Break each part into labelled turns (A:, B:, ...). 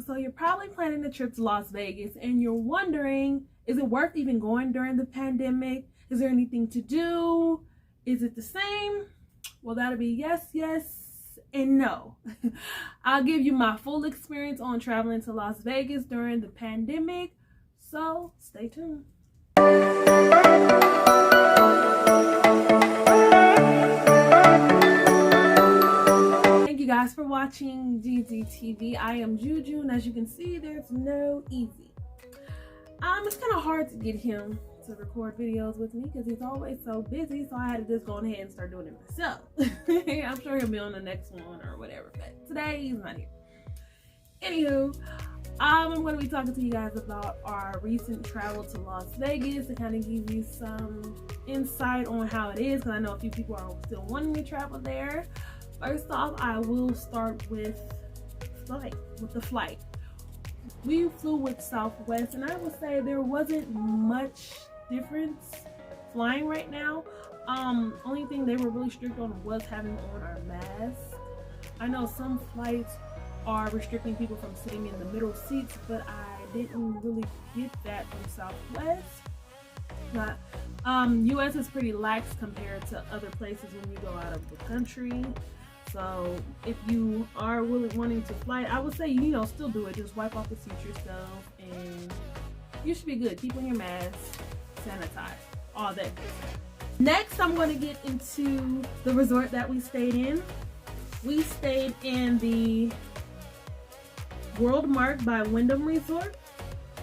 A: So you're probably planning a trip to Las Vegas and you're wondering, is it worth even going during the pandemic? Is there anything to do? Is it the same? Well, that'll be yes, yes, and no. I'll give you my full experience on traveling to Las Vegas during the pandemic, so stay tuned. Thank you guys for watching Jeazie TV. I am JuJu, and as you can see, there's no Eazie. It's kind of hard to get him to record videos with me because he's always so busy, so I had to just go ahead and start doing it myself. I'm sure he'll be on the next one or whatever, but today he's not here. Anywho, I'm going to be talking to you guys about our recent travel to Las Vegas to kind of give you some insight on how it is, because I know a few people are still wanting to travel there. First off, I will start with the flight. We flew with Southwest, and I would say there wasn't much difference flying right now. Only thing they were really strict on was having on our masks. I know some flights are restricting people from sitting in the middle seats, but I didn't really get that from Southwest. But US is pretty lax compared to other places when you go out of the country. So if you are wanting to fly, I would say, still do it. Just wipe off the seats yourself and you should be good. Keep on your mask, sanitize, all that good stuff. Next, I'm going to get into the resort that we stayed in. We stayed in the World Mark by Wyndham Resort.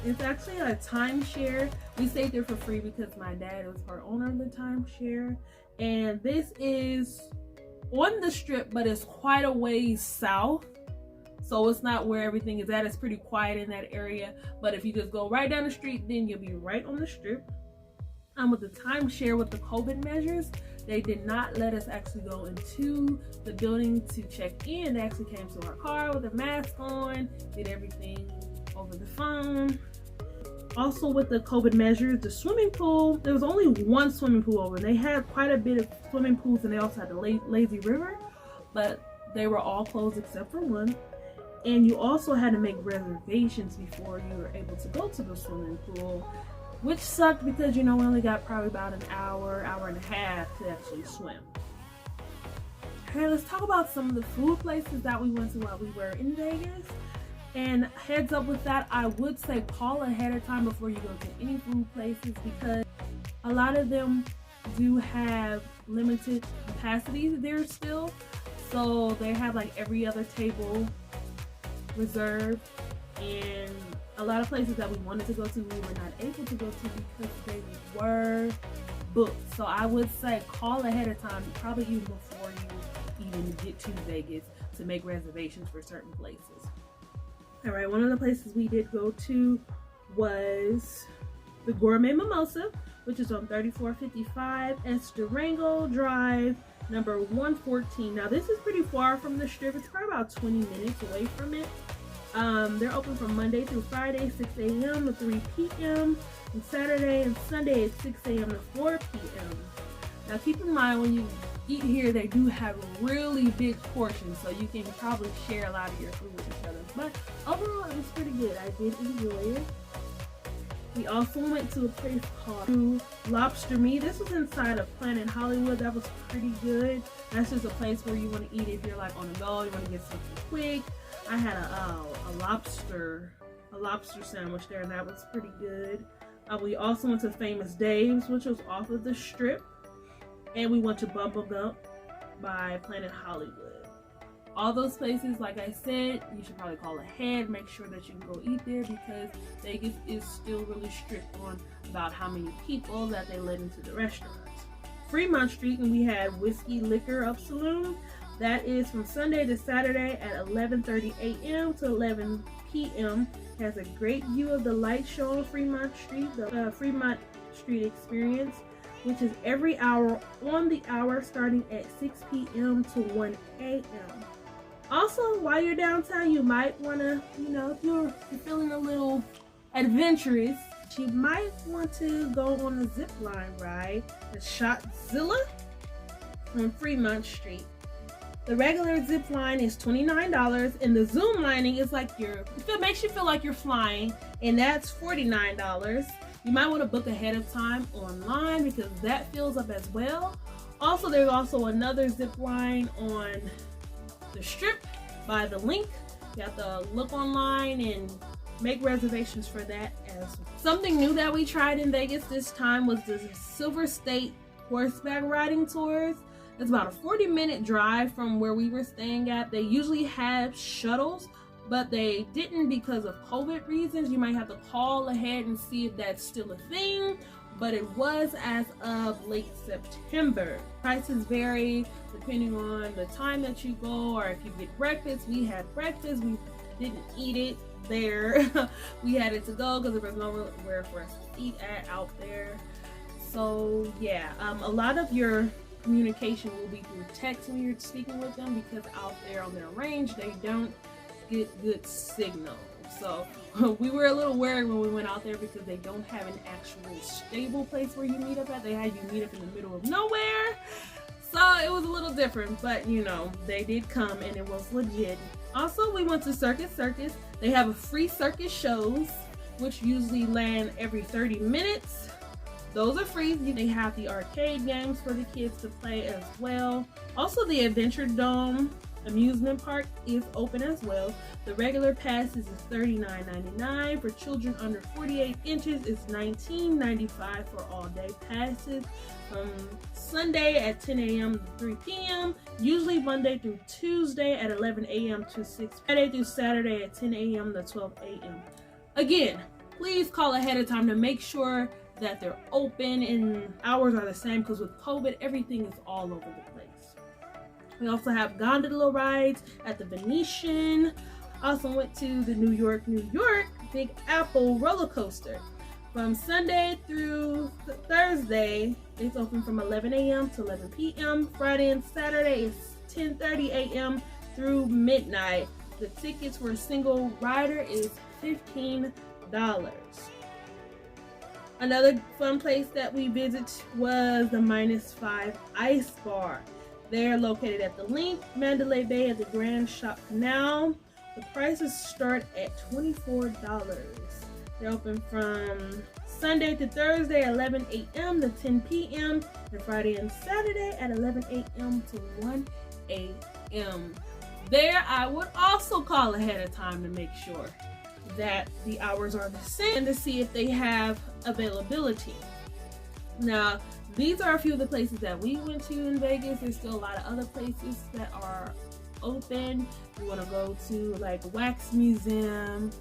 A: It's actually a timeshare. We stayed there for free because my dad was part owner of the timeshare. And this is on the strip, but it's quite a ways south, so it's not where everything is at. It's pretty quiet in that area, but if you just go right down the street, then you'll be right on the strip. With the timeshare, with the COVID measures, they did not let us actually go into the building to check in. They actually came to our car with a mask on, did everything over the phone. Also, with the COVID measures, the swimming pool, there was only one swimming pool over. They had quite a bit of swimming pools, and they also had the lazy river, but they were all closed except for one. And you also had to make reservations before you were able to go to the swimming pool, which sucked because, we only got probably about an hour and a half to actually swim. Okay, let's talk about some of the food places that we went to while we were in Vegas. And heads up with that, I would say call ahead of time before you go to any food places, because a lot of them do have limited capacity there still. So they have like every other table reserved, and a lot of places that we wanted to go to, we were not able to go to because they were booked. So I would say call ahead of time, probably even before you even get to Vegas, to make reservations for certain places. All right, one of the places we did go to was the Gourmet Mimosa, which is on 3455 S Durango Drive, number 114. Now, this is pretty far from the strip. It's probably about 20 minutes away from it. They're open from Monday through Friday, 6 a.m. to 3 p.m. and Saturday and Sunday at 6 a.m. to 4 p.m. Now, keep in mind, when you eat here, they do have really big portions, so you can probably share a lot of your food with each other. But overall, it was pretty good. I did enjoy it. We also went to a place called Lobster Me. This was inside of Planet Hollywood. That was pretty good. That's just a place where you want to eat if you're like on the go, you want to get something quick. I had a lobster sandwich there, and that was pretty good. We also went to Famous Dave's, which was off of the strip. And we went to Bubble Gump by Planet Hollywood. All those places, like I said, you should probably call ahead, make sure that you can go eat there, because Vegas is still really strict on about how many people that they let into the restaurants. Fremont Street, and we had Whiskey Liquor Up Saloon. That is from Sunday to Saturday at 11:30 a.m. to 11 p.m. Has a great view of the light show on Fremont Street, the Fremont Street Experience, which is every hour on the hour starting at 6 p.m. to 1 a.m. Also, while you're downtown, you might want to, if you're feeling a little adventurous, you might want to go on a zip line ride at Shotzilla on Fremont Street. The regular zip line is $29, and the Zoom lining is like it makes you feel like you're flying, and that's $49. You might want to book ahead of time online because that fills up as well. Also, there's also another zip line on the Strip by the Link. You have to look online and make reservations for that as well. Something new that we tried in Vegas this time was the Silver State horseback riding tours. It's about a 40-minute drive from where we were staying at. They usually have shuttles, but they didn't because of COVID reasons. You might have to call ahead and see if that's still a thing, but it was as of late September. Prices vary depending on the time that you go or if you get breakfast. We had breakfast, we didn't eat it there. We had it to go because there was nowhere for us to eat out there. So yeah, a lot of your communication will be through text when you're speaking with them, because out there on their range they don't get good signal. So we were a little worried when we went out there because they don't have an actual stable place where you meet up at. They had you meet up in the middle of nowhere. So it was a little different, but you know, they did come and it was legit. Also, we went to Circus. They have a free Circus Shows, which usually land every 30 minutes. Those are free. They have the arcade games for the kids to play as well. Also, the Adventure Dome amusement park is open as well. The regular passes is $39.99. For children under 48 inches, it's $19.95 for all day passes. From Sunday at 10 a.m. to 3 p.m. Usually Monday through Tuesday at 11 a.m. to 6 Friday through Saturday at 10 a.m. to 12 a.m. Again, please call ahead of time to make sure that they're open and hours are the same, because with COVID, everything is all over the place. We also have gondola rides at the Venetian. Also went to the New York Big Apple roller coaster. From Sunday through Thursday, it's open from 11 a.m. to 11 p.m. Friday and Saturday is 10:30 a.m. through midnight. The tickets for a single rider is $15. Another fun place that we visited was the -5 Ice Bar. They're located at the Link, Mandalay Bay at the Grand Shop Canal. The prices start at $24. They're open from Sunday to Thursday at 11 a.m. to 10 p.m. and Friday and Saturday at 11 a.m. to 1 a.m. There, I would also call ahead of time to make sure that the hours are the same and to see if they have availability. Now, these are a few of the places that we went to in Vegas. There's still a lot of other places that are open. You want to go to like Wax Museum,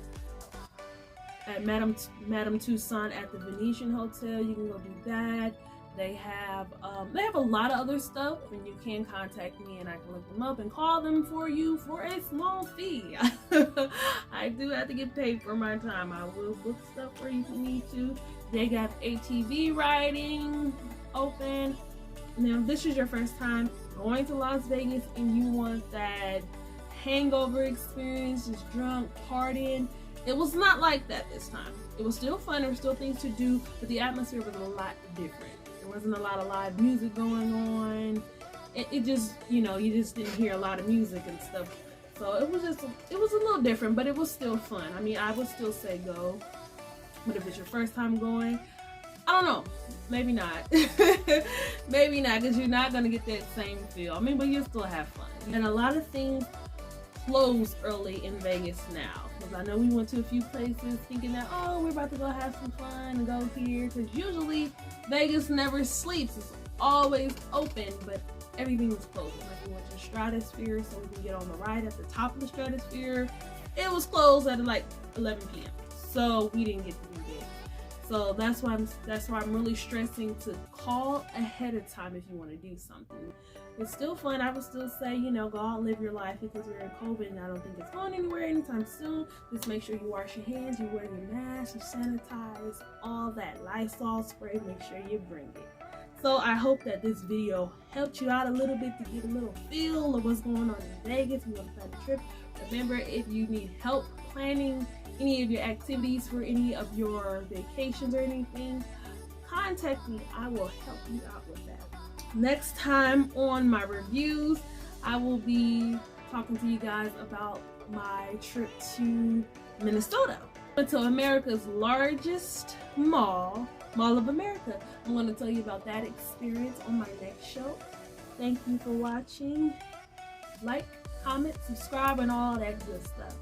A: at Madame Tussauds at the Venetian Hotel. You can go do that. They have a lot of other stuff, and you can contact me and I can look them up and call them for you for a small fee. I do have to get paid for my time. I will book stuff for you if you need to. They got ATV riding open. Now, if this is your first time going to Las Vegas and you want that hangover experience, just drunk, partying, it was not like that this time. It was still fun. There were still things to do, but the atmosphere was a lot different. There wasn't a lot of live music going on. It just, you know, you just didn't hear a lot of music and stuff. So it was a little different, but it was still fun. I mean, I would still say go. But if it's your first time going, I don't know. Maybe not. Maybe not, because you're not going to get that same feel. I mean, but you'll still have fun. And a lot of things close early in Vegas now. Because I know we went to a few places thinking that, oh, we're about to go have some fun and go here. Because usually Vegas never sleeps. It's always open, but everything was closed. Like we went to Stratosphere so we can get on the ride at the top of the Stratosphere. It was closed at like 11 p.m. So we didn't get to do that. So that's why I'm really stressing to call ahead of time if you want to do something. It's still fun. I would still say, you know, go out and live your life, because we're in COVID and I don't think it's going anywhere anytime soon. Just make sure you wash your hands, you wear your mask, you sanitize, all that. Lysol spray, make sure you bring it. So I hope that this video helped you out a little bit to get a little feel of what's going on in Vegas. You want to plan a trip. Remember, if you need help planning any of your activities for any of your vacations or anything, contact me. I will help you out with that. Next time on my reviews, I will be talking to you guys about my trip to Minnesota. Went to America's largest Mall of America. I'm going to tell you about that experience on my next show. Thank you for watching. Like, comment, subscribe, and all that good stuff.